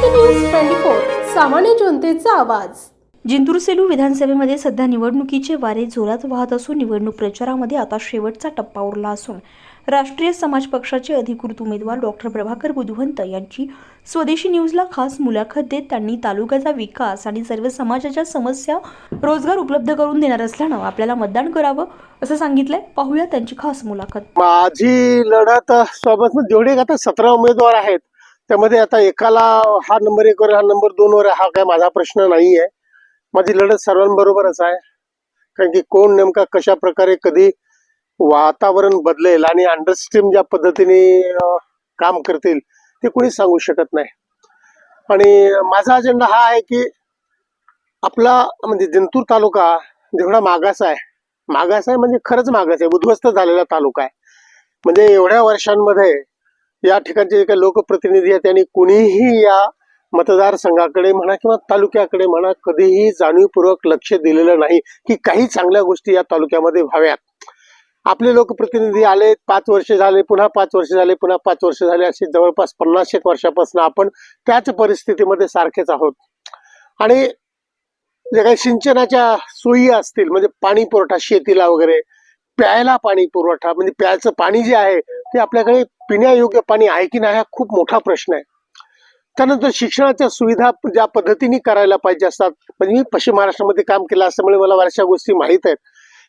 स्वदेशी न्यूज 24 सामान्य जनतेचा आवाज। जिंतूर सेलू विधानसभेमध्ये सध्या निवडणुकीचे वारे जोरात वाहत असून निवडणूक प्रचारामध्ये आता शेवटचा टप्पा उरला असून राष्ट्रीय समाज पक्षाचे अधिकृत उमेदवार डॉक्टर प्रभाकर बुधवंत यांची स्वदेशी न्यूजला खास मुलाखत देत त्यांनी तालुक्याचा विकास आणि सर्व समाजाच्या समस्या रोजगार उपलब्ध करून देणार असल्यानं आपल्याला मतदान करावं असं सांगितलंय। पाहूया त्यांची खास मुलाखत। माझी लढत सोबत जेवढे आता 17 उमेदवार आहेत त्यामध्ये आता एकाला हा नंबर 1 वर हा नंबर 2 वर हा काय माझा प्रश्न नाही आहे। माझी लढत सर्वांबरोबरच आहे, कारण की कोण नेमका कशा प्रकारे कधी वातावरण बदलेल आणि अंडरस्ट्रीम ज्या पद्धतीने काम करतील ते कोणी सांगू शकत नाही। आणि माझा अजेंडा हा आहे की आपला म्हणजे जिंतूर तालुका जेवढा मागास आहे म्हणजे खरंच मागास आहे, उद्ध्वस्त झालेला तालुका आहे। म्हणजे एवढ्या वर्षांमध्ये या ठिकाणचे जे काही लोकप्रतिनिधी आहेत त्यांनी कुणीही या मतदारसंघाकडे म्हणा किंवा तालुक्याकडे म्हणा कधीही जाणीवपूर्वक लक्ष दिलेलं नाही की काही चांगल्या गोष्टी या तालुक्यामध्ये व्हाव्यात। आपले लोकप्रतिनिधी आले, 5 वर्ष झाले, पुन्हा 5 वर्ष झाले, पुन्हा 5 वर्ष झाले, असे जवळपास 50-100 वर्षापासून आपण त्याच परिस्थितीमध्ये सारखेच आहोत। आणि जे काही सिंचनाच्या सोयी असतील म्हणजे पाणी पुरवठा शेतीला वगैरे, प्यायला पाणी पुरवठा म्हणजे प्यायचं पाणी जे आहे ते आपल्याकडे पिण्यायोग्य पाणी आहे की नाही हा खूप मोठा प्रश्न आहे। त्यानंतर शिक्षणाच्या सुविधा ज्या पद्धतीने करायला पाहिजे असतात, म्हणजे मी पश्चिम महाराष्ट्रामध्ये काम केलं असल्यामुळे मला बऱ्याचशा गोष्टी माहीत आहेत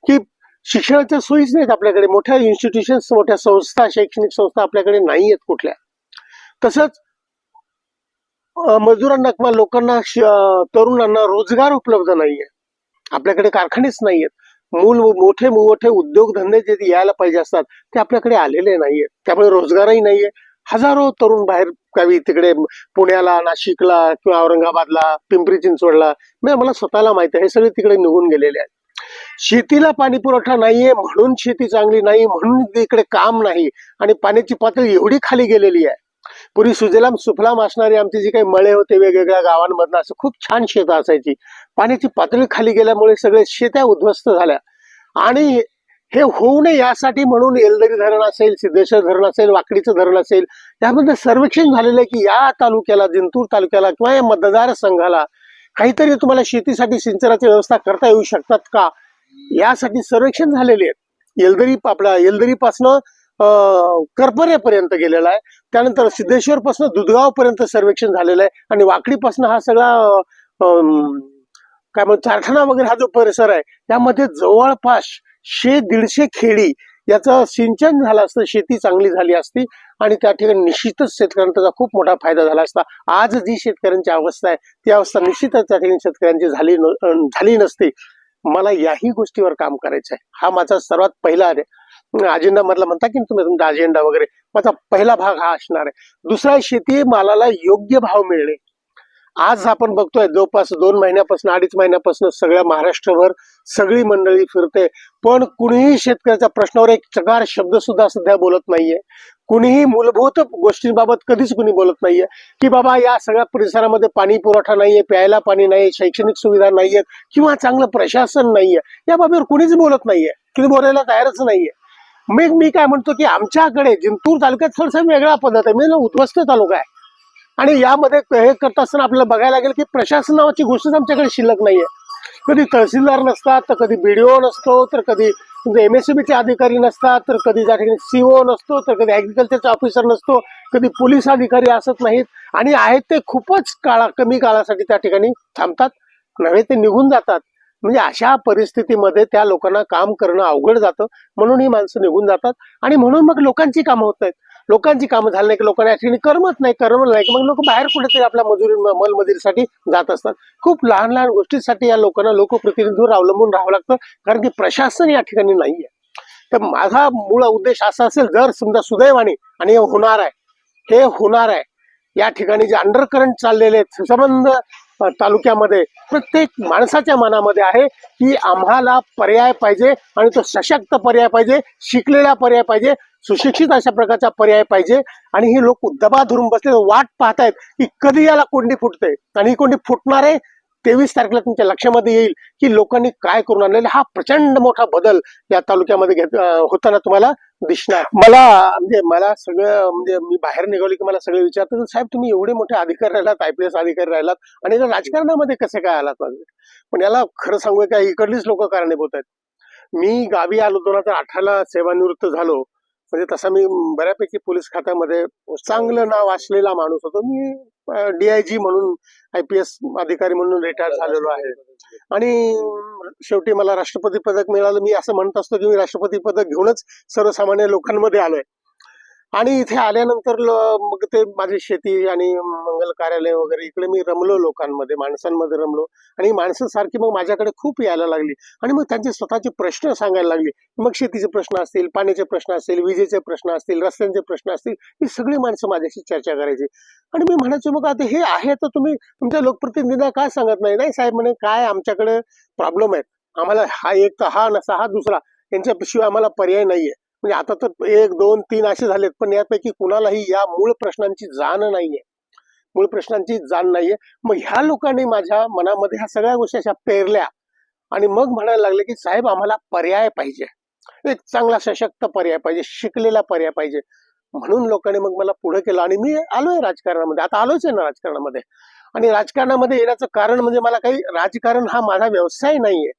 की शिक्षणाच्या सोयीच नाहीत आपल्याकडे। मोठ्या इन्स्टिट्यूशन्स, मोठ्या संस्था, शैक्षणिक संस्था आपल्याकडे नाही आहेत कुठल्या। तसंच मजुरांना किंवा लोकांना तरुणांना रोजगार उपलब्ध नाहीये, आपल्याकडे कारखानेच नाहीयेत। मोठे उद्योगधंदे जे यायला पाहिजे असतात ते आपल्याकडे आलेले नाहीयेत, त्यामुळे रोजगारही नाहीये। हजारो तरुण बाहेर गावी तिकडे पुण्याला, नाशिकला किंवा औरंगाबादला, पिंपरी चिंचवडला, मला स्वतःला माहिती आहे, हे सगळे तिकडे निघून गेलेले आहेत। शेतीला पाणी पुरवठा नाहीये म्हणून शेती चांगली नाही, म्हणून इकडे काम नाही आणि पाण्याची पातळी एवढी खाली गेलेली आहे। पूर्वी सुजलाम सुफलाम असणारे आमचे जे काही मळे होते वेगवेगळ्या गावांमधनं, असं खूप छान शेतं असायची, पाण्याची पातळी खाली गेल्यामुळे सगळे शेत्या उद्ध्वस्त झाल्या। आणि हे होऊ नये यासाठी म्हणून येलदरी धरण असेल, सिद्धेश्वर धरण असेल, वाकडीचं धरण असेल, त्यामध्ये सर्वेक्षण झालेलं आहे की या तालुक्याला, जिंतूर तालुक्याला किंवा या मतदारसंघाला काहीतरी तुम्हाला शेतीसाठी सिंचनाची व्यवस्था करता येऊ शकतात का, यासाठी सर्वेक्षण झालेले आहेत। येलदरीपासनं करपऱ्यापर्यंत गेलेला आहे, त्यानंतर सिद्धेश्वर पासून दुधगाव पर्यंत सर्वेक्षण झालेलं आहे आणि वाकडीपासून हा सगळा काय म्हणतो चारठाणा वगैरे हा जो परिसर आहे त्यामध्ये जवळपास 100-150 खेडी याचं सिंचन झालं असतं, शेती चांगली झाली असती आणि त्या ठिकाणी निश्चितच शेतकऱ्यांना त्याचा खूप मोठा फायदा झाला असता। आज जी शेतकऱ्यांची अवस्था आहे ती अवस्था निश्चितच त्या ठिकाणी शेतकऱ्यांची झाली नसती। मला याही गोष्टीवर काम करायचं आहे, हा माझा सर्वात पहिला अजेंडा मधला म्हणता की तुम्ही तुमचा अजेंडा वगैरे, माझा पहिला भाग हा असणार आहे। दुसरा शेती मालाला योग्य भाव मिळणे। आज आपण बघतोय जवळपास 2 महिन्यापासून 2.5 महिन्यापासून सगळ्या महाराष्ट्रभर सगळी मंडळी फिरते, पण कुणीही शेतकऱ्याच्या प्रश्नावर एक चकार शब्द सुद्धा सध्या बोलत नाहीये। कुणीही मूलभूत गोष्टींबाबत कधीच कुणी बोलत नाहीये की बाबा या सगळ्या परिसरामध्ये पाणी पुरवठा नाहीये, प्यायला पाणी नाही, शैक्षणिक सुविधा नाहीयेत किंवा चांगलं प्रशासन नाहीये, या बाबीवर कुणीच बोलत नाहीये, कुणी बोलायला तयारच नाहीये। मी काय म्हणतो की आमच्याकडे जिंतूर तालुक्यात थोडासा वेगळा पद्धत आहे, म्हणजे उद्ध्वस्त तालुका आहे आणि यामध्ये हे करत असताना आपल्याला बघायला लागेल की प्रशासन नावाची गोष्टच आमच्याकडे शिल्लक नाहीये। कधी तहसीलदार नसतात, तर कधी BDO नसतो, तर कधी MSEBचे अधिकारी नसतात, तर कधी त्या ठिकाणी CO नसतो, तर कधी ऍग्रिकल्चरचा ऑफिसर नसतो, कधी पोलीस अधिकारी असत नाहीत आणि आहेत ते खूपच कमी काळासाठी त्या ठिकाणी थांबतात, नव्हे ते निघून जातात। म्हणजे अशा परिस्थितीमध्ये त्या लोकांना काम करणं अवघड जातं, म्हणून ही माणसं निघून जातात आणि म्हणून मग लोकांची कामं होत नाहीत। लोकांची कामं झाली नाही की लोकांना ऍक्च्युअली करमत नाही की मग लोक बाहेर कुठेतरी आपल्या मलमजुरीसाठी जात असतात। खूप लहान गोष्टींसाठी या लोकांना लोकप्रतिनिधीवर अवलंबून राहावं लागतं, कारण की प्रशासन या ठिकाणी नाहीये। तर माझा मूळ उद्देश असा असेल, जर समजा सुदैवाने, आणि हे होणार आहे या ठिकाणी जे अंडरकरंट चाललेले आहेत संबंध तालुक्यामध्ये प्रत्येक माणसाच्या मनामध्ये आहे की आम्हाला पर्याय पाहिजे आणि तो सशक्त पर्याय पाहिजे, शिकलेला पर्याय पाहिजे, सुशिक्षित अशा प्रकारचा पर्याय पाहिजे। आणि हे लोक दबा धरून बसले वाट पाहतायत की कधी याला कोंडी फुटते, आणि ही कोंडी फुटणार आहे 23 तारखेला तुमच्या लक्षामध्ये येईल की लोकांनी काय करून आणलेला हा प्रचंड मोठा बदल या तालुक्यामध्ये होताना तुम्हाला दिसणार. मला सगळं म्हणजे मी बाहेर निघालो की मला सगळे विचारतात, साहेब तुम्ही एवढे मोठे अधिकारी राहिलात, IPS अधिकारी राहिलात आणि राजकारणामध्ये कसे काय आलात? पण याला खरं सांगू का, इकडलीच लोक कारणीभूत आहेत. मी गावी आलो 2018ला सेवानिवृत्त झालो. म्हणजे तसा मी बऱ्यापैकी पोलीस खात्यामध्ये चांगलं नाव असलेला माणूस होतो. मी DIG म्हणून IPS अधिकारी म्हणून रिटायर झालेलो आहे आणि शेवटी मला राष्ट्रपती पदक मिळालं. मी असं म्हणत असतो की मी राष्ट्रपती पदक घेऊनच सर्वसामान्य लोकांमध्ये आलोय. आणि इथे आल्यानंतर मग ते माझी शेती आणि मंगल कार्यालय वगैरे इकडे मी रमलो, लोकांमध्ये माणसांमध्ये रमलो आणि माणसं सारखी मग माझ्याकडे खूप यायला लागली आणि मग त्यांचे स्वतःचे प्रश्न सांगायला लागली. मग शेतीचे प्रश्न असतील, पाण्याचे प्रश्न असतील, विजेचे प्रश्न असतील, रस्त्यांचे प्रश्न असतील, ही सगळी माणसं माझ्याशी चर्चा करायची. आणि मी म्हणायचो मग आता हे आहे तर तुम्ही तुमच्या लोकप्रतिनिधींना काय सांगत नाही? नाही साहेब म्हणे, काय आमच्याकडे प्रॉब्लेम आहेत, आम्हाला हा एक तर हा नसा हा दुसरा, यांच्याशिवाय आम्हाला पर्याय नाहीये. म्हणजे आता तर 1, 2, 3 असे झालेत, पण यापैकी कुणालाही या मूळ प्रश्नांची जाण नाहीये. मग ह्या लोकांनी माझ्या मनामध्ये ह्या सगळ्या गोष्टी अशा पेरल्या आणि मग म्हणायला लागले की साहेब आम्हाला पर्याय पाहिजे, एक चांगला सशक्त पर्याय पाहिजे, शिकलेला पर्याय पाहिजे. म्हणून लोकांनी मग मला पुढे केलं आणि मी आलोय राजकारणामध्ये. आता आलोच आहे ना राजकारणामध्ये. आणि राजकारणामध्ये येण्याचं कारण म्हणजे मला काही, राजकारण हा माझा व्यवसाय नाहीये.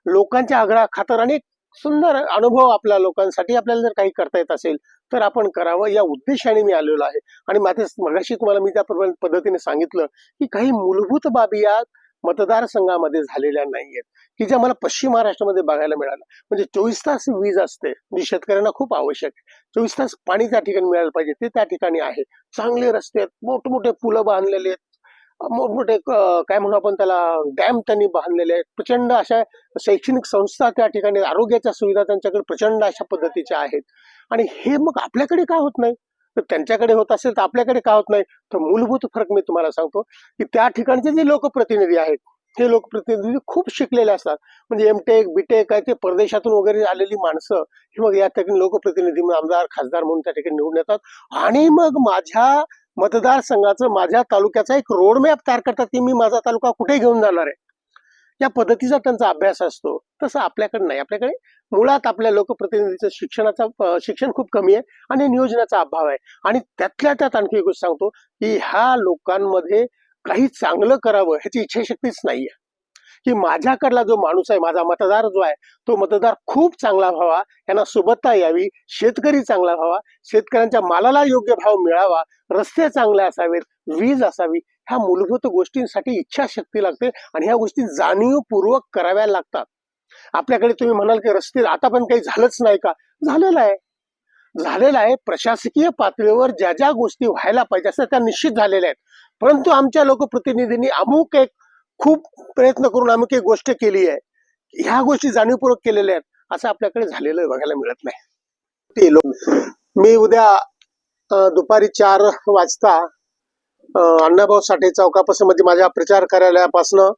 लोकांच्या आग्रहा खातर आणि सुंदर अनुभव आपल्या लोकांसाठी आपल्याला जर काही करता येत असेल तर आपण करावं, या उद्देशाने मी आलेलो आहे. आणि मगाशी तुम्हाला मी त्या पद्धतीने सांगितलं की काही मूलभूत बाबी या मतदारसंघामध्ये झालेल्या नाहीयेत की ज्या मला पश्चिम महाराष्ट्रामध्ये बघायला मिळाल्या. म्हणजे 24 तास वीज असते, जी शेतकऱ्यांना खूप आवश्यक आहे. 24 तास पाणी त्या ठिकाणी मिळायला पाहिजे, ते त्या ठिकाणी आहे. चांगले रस्ते आहेत, मोठमोठे पुलं बांधलेले आहेत, मोठमोठे काय म्हणू आपण त्याला, डॅम त्यांनी बांधलेले आहेत. प्रचंड अशा शैक्षणिक संस्था त्या ठिकाणी, आरोग्याच्या सुविधा त्यांच्याकडे प्रचंड अशा पद्धतीच्या आहेत. आणि हे मग आपल्याकडे का होत नाही? तर त्यांच्याकडे होत असेल तर आपल्याकडे का होत नाही? तर मूलभूत फरक मी तुम्हाला सांगतो की त्या ठिकाणचे जे लोकप्रतिनिधी आहेत, हे लोकप्रतिनिधी खूप शिकलेले असतात. म्हणजे MTech BTech काय, ते परदेशातून वगैरे आलेली माणसं हे मग या ठिकाणी लोकप्रतिनिधी, आमदार, खासदार म्हणून त्या ठिकाणी निवडून येतात आणि मग माझ्या मतदारसंघाचं, माझ्या तालुक्याचा एक रोडमॅप तयार करतात की मी माझा तालुका कुठे घेऊन जाणार आहे. या पद्धतीचा त्यांचा अभ्यास असतो. तसं आपल्याकडे नाही. आपल्याकडे मुळात आपल्या लोकप्रतिनिधीचं शिक्षण खूप कमी आहे आणि नियोजनाचा अभाव आहे. आणि त्यातल्या त्यात आणखी एक गोष्ट सांगतो की ह्या लोकांमध्ये काही चांगलं करावं ह्याची इच्छाशक्तीच नाहीये. की माझ्याकडला जो माणूस आहे, माझा मतदार जो आहे, तो मतदार खूप चांगला व्हावा, त्यांना सुबत्ता यावी, शेतकरी चांगला व्हावा, शेतकऱ्यांच्या मालाला योग्य भाव मिळावा, रस्ते चांगले असावेत, वीज असावी, ह्या मूलभूत गोष्टींसाठी इच्छाशक्ती लागते आणि ह्या गोष्टी जाणीवपूर्वक कराव्या लागतात. आपल्याकडे तुम्ही म्हणाल की रस्ते आता पण काही झालंच नाही का? झालेलं आहे. प्रशासकीय पातळीवर ज्या ज्या गोष्टी व्हायला पाहिजे असं त्या निश्चित झालेल्या आहेत. परंतु आमच्या लोकप्रतिनिधींनी अमुक एक खूप प्रयत्न करून अमुक एक गोष्ट केली आहे, ह्या गोष्टी जाणीवपूर्वक केलेल्या आहेत, असं आपल्याकडे झालेलं बघायला मिळत नाही. मी उद्या दुपारी 4 वाजता अण्णाभाऊ साठे चौकापासून, म्हणजे माझ्या प्रचार कार्यालयापासनं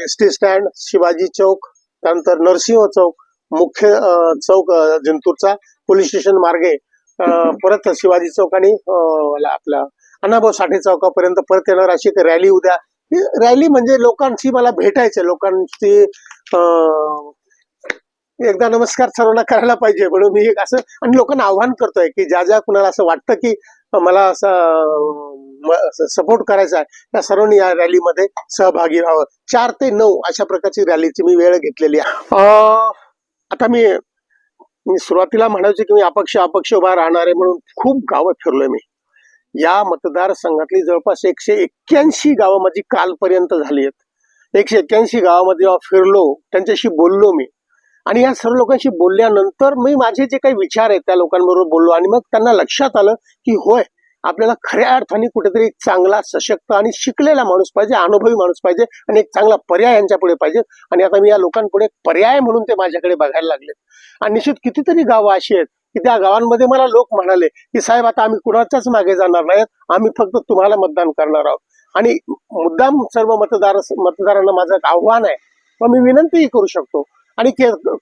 ST स्टँड, शिवाजी चौक, त्यानंतर नरसिंह चौक, मुख्य चौक जिंतूरचा, पोलीस स्टेशन मार्गे परत शिवाजी चौक आणि आपला अण्णाभाऊ साठे चौकापर्यंत परत येणार अशी एक रॅली उद्या. रॅली म्हणजे लोकांशी मला भेटायचं, लोकांशी एकदा नमस्कार सर्वांना करायला पाहिजे म्हणून मी एक असं, आणि लोकांना आव्हान करतोय की ज्या ज्या कुणाला असं वाटतं की मला असं सपोर्ट करायचा आहे, त्या सर्वांनी या रॅलीमध्ये सहभागी व्हावं. 4 ते 9 अशा प्रकारची रॅलीची मी वेळ घेतलेली आहे. आता मी सुरुवातीला म्हणायचे की मी अपक्ष उभा राहणार आहे म्हणून खूप गावं फिरलोय मी. या मतदारसंघातली जवळपास 181 गावं माझी कालपर्यंत झाली आहेत. 181 गावामध्ये जेव्हा फिरलो, त्यांच्याशी बोललो मी, आणि या सर्व लोकांशी बोलल्यानंतर मी माझे जे काही विचार आहेत त्या लोकांबरोबर बोललो आणि मग त्यांना लक्षात आलं की होय, आपल्याला खऱ्या अर्थाने कुठेतरी एक चांगला, सशक्त आणि शिकलेला माणूस पाहिजे, अनुभवी माणूस पाहिजे आणि एक चांगला पर्याय यांच्या पुढे पाहिजे. आणि आता मी या लोकांपुढे पर्याय म्हणून ते माझ्याकडे बघायला लागले. आणि निश्चित कितीतरी गावं अशी आहेत की त्या गावांमध्ये मला लोक म्हणाले की साहेब आता आम्ही कुणाच्याच मागे जाणार नाहीत, आम्ही फक्त तुम्हाला मतदान करणार आहोत. आणि मुद्दाम सर्व मतदारांना माझं एक आव्हान आहे, व मी विनंतीही करू शकतो आणि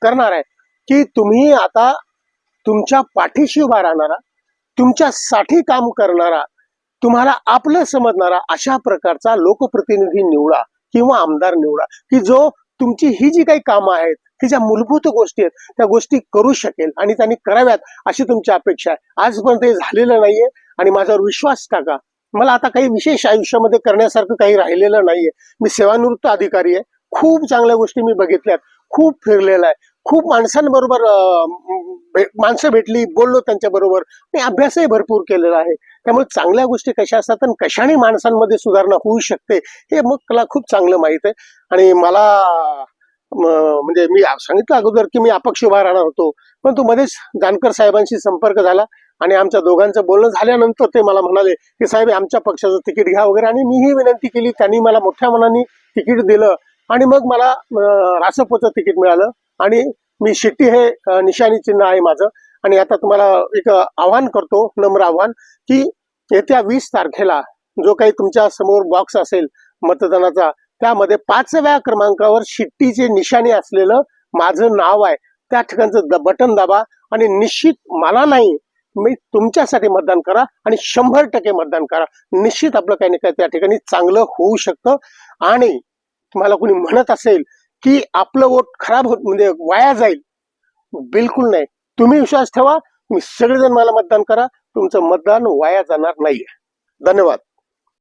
करणार आहे की तुम्ही आता तुमच्या पाठीशी उभा राहणारा, तुमच्यासाठी काम करणारा, तुम्हाला आपलं समजणारा अशा प्रकारचा लोकप्रतिनिधी निवडा किंवा आमदार निवडा की जो तुमची ही जी काही कामं आहेत की ज्या मूलभूत गोष्टी आहेत त्या गोष्टी करू शकेल आणि त्यांनी कराव्यात अशी तुमची अपेक्षा आहे. आजपर्यंत हे झालेलं नाहीये आणि माझ्यावर विश्वास टाका. मला आता काही विशेष आयुष्यामध्ये करण्यासारखं काही राहिलेलं नाहीये. मी सेवानिवृत्त अधिकारी आहे. खूप चांगल्या गोष्टी मी बघितल्यात, खूप फिरलेला आहे, खूप माणसांबरोबर माणसं भेटली, बोललो त्यांच्या बरोबर आणि अभ्यासही भरपूर केलेला आहे. त्यामुळे चांगल्या गोष्टी कशा असतात आणि कशाने माणसांमध्ये सुधारणा होऊ शकते हे मग मला खूप चांगलं माहित आहे. आणि मला म्हणजे मी सांगितलं अगोदर की मी अपक्ष उभा राहणार होतो, परंतु मध्येच जानकर साहेबांशी संपर्क झाला आणि आमच्या दोघांचं बोलणं झाल्यानंतर ते मला म्हणाले की साहेब आमच्या पक्षाचं तिकीट घ्या वगैरे, आणि मीही विनंती केली. त्यांनी मला मोठ्या मनाने तिकीट दिलं आणि मग मला रासपचं तिकीट मिळालं आणि मी शिट्टी हे निशाणी चिन्ह आहे माझं. आणि आता तुम्हाला एक आव्हान करतो, नम्र आव्हान, की येत्या 20 तारखेला जो काही तुमच्या समोर बॉक्स असेल मतदानाचा, त्यामध्ये 5व्या क्रमांकावर शिट्टीचे निशाणी असलेलं माझं नाव आहे. त्या ठिकाणचं बटन दाबा आणि निश्चित मला नाही, मी तुमच्यासाठी मतदान करा आणि 100% मतदान करा. निश्चित आपलं काही ना काही त्या ठिकाणी चांगलं होऊ शकतं. आणि तुम्हाला कोणी म्हणत असेल की आपलं वोट खराब होत म्हणजे वाया जाईल, बिलकुल नाही. तुम्ही विश्वास ठेवा, तुम्ही सगळेजण मला मतदान करा, तुमचं मतदान वाया जाणार नाहीये. धन्यवाद.